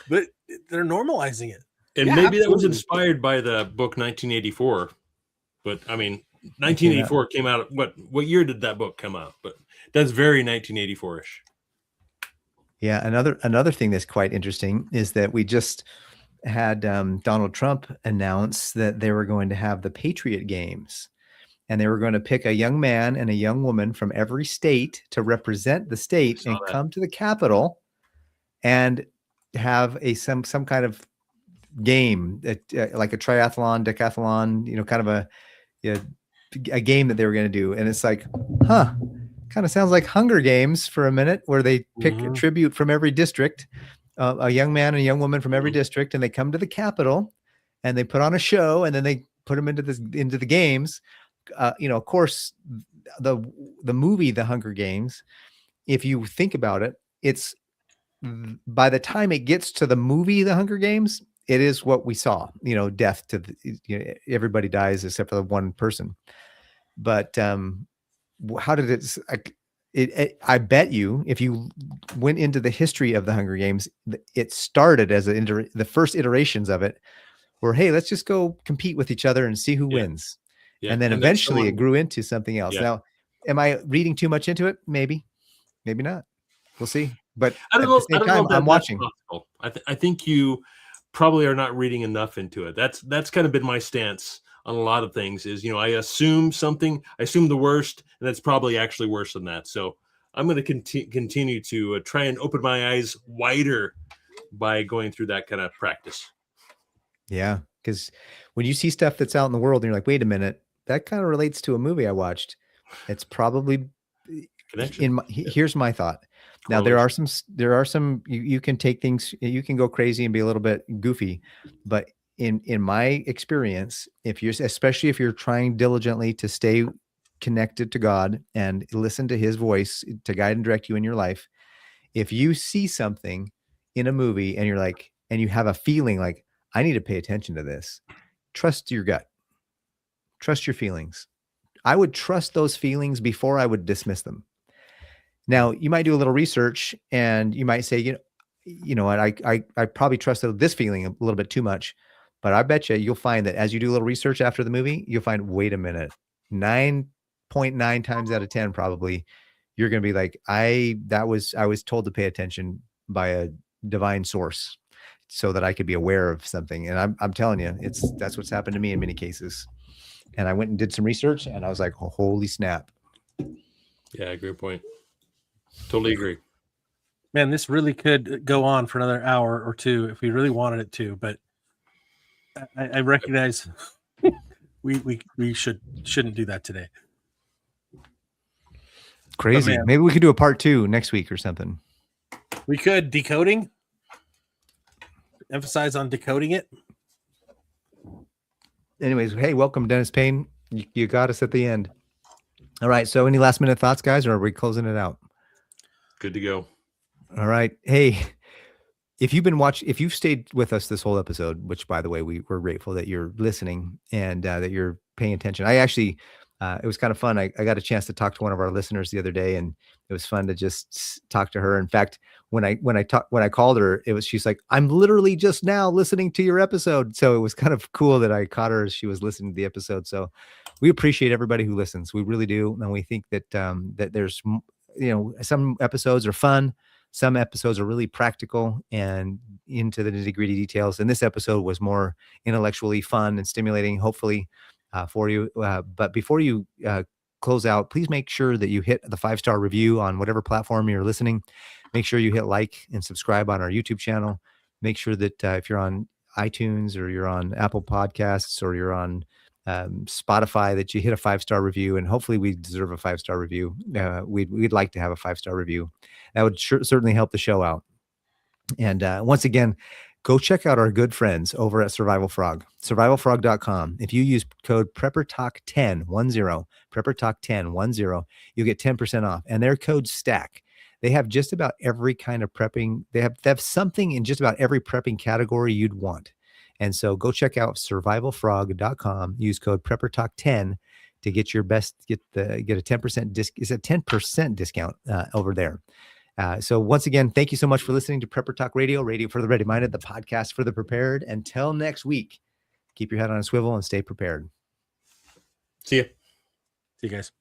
But they're normalizing it. And Yeah, maybe that was absolutely. inspired by the book 1984. But I mean, 1984 came out. What year did that book come out? But that's very 1984ish. Yeah. Another thing that's quite interesting is that we just had Donald Trump announce that they were going to have the Patriot Games, and they were going to pick a young man and a young woman from every state to represent the state saw and that. come to the Capitol and have some kind of game, like a triathlon, decathlon, kind of a game that they were going to do. And it's like, kind of sounds like Hunger Games for a minute, where they pick a Mhm. tribute from every district, a young man and a young woman from every district, and they come to the Capitol and they put on a show, and then they put them into the games. Of course, the movie The Hunger Games, if you think about it, it's by the time it gets to the movie The Hunger Games, it is what we saw, death to everybody dies except for the one person. But how did I bet you, if you went into the history of the Hunger Games, it started as the first iterations of it were, hey, let's just go compete with each other and see who wins. Yeah. And then then eventually it someone- grew into something else. Yeah. Now, am I reading too much into it? Maybe not. We'll see. But I at don't know. the same I don't know time, if that- I'm that's watching. possible. I think you probably are not reading enough into it. That's kind of been my stance on a lot of things. Is I assume something. I assume the worst, and that's probably actually worse than that. So I'm going to continue to try and open my eyes wider by going through that kind of practice. Yeah, because when you see stuff that's out in the world and you're like, wait a minute, that kind of relates to a movie I watched. It's probably Connection. Here's my thought. Now there are some you can take things, you can go crazy and be a little bit goofy, but in my experience, especially if you're trying diligently to stay connected to God and listen to his voice to guide and direct you in your life, if you see something in a movie and you're like, and you have a feeling like, I need to pay attention to this, trust your gut, trust your feelings. I would trust those feelings before I would dismiss them. Now, you might do a little research and you might say, I probably trusted this feeling a little bit too much, but I bet you'll find that as you do a little research after the movie, you'll find, wait a minute, 9.9 times out of 10, probably you're going to be like, I was told to pay attention by a divine source so that I could be aware of something. And I'm telling you, that's what's happened to me in many cases. And I went and did some research and I was like, oh, holy snap. Yeah, great point. Totally agree. Man, this really could go on for another hour or two if we really wanted it to, but I recognize we shouldn't do that today. Crazy. man. Maybe we could do a part 2 next week or something. We could decoding. Emphasize on decoding it. Anyways, hey, welcome, Dennis Payne. You got us at the end. All right. So any last minute thoughts, guys, or are we closing it out? Good to go. All right. Hey, if you've stayed with us this whole episode, which by the way, we're grateful that you're listening and that you're paying attention. I actually, it was kind of fun. I got a chance to talk to one of our listeners the other day, and it was fun to just talk to her. In fact, when I called her, she's like, I'm literally just now listening to your episode. So it was kind of cool that I caught her as she was listening to the episode. So we appreciate everybody who listens. We really do. And we think that, that there's, some episodes are fun. Some episodes are really practical and into the nitty-gritty details. And this episode was more intellectually fun and stimulating, hopefully, for you. But before you close out, please make sure that you hit the 5-star review on whatever platform you're listening. Make sure you hit like and subscribe on our YouTube channel. Make sure that if you're on iTunes or you're on Apple Podcasts or you're on Spotify that you hit a 5-star review, and hopefully we deserve a 5-star review. We'd like to have a 5-star review. That would certainly help the show out. And once again, go check out our good friends over at Survival Frog, survivalfrog.com. If you use code PrepperTalk10, PrepperTalk10, you'll get 10% off. And their code STACK. They have just about every kind of prepping. They have something in just about every prepping category you'd want. And so go check out survivalfrog.com. Use code PrepperTalk10 to get your best, get a 10% discount over there. So once again, thank you so much for listening to Prepper Talk Radio, radio for the ready-minded, the podcast for the prepared. Until next week, keep your head on a swivel and stay prepared. See ya. See you guys.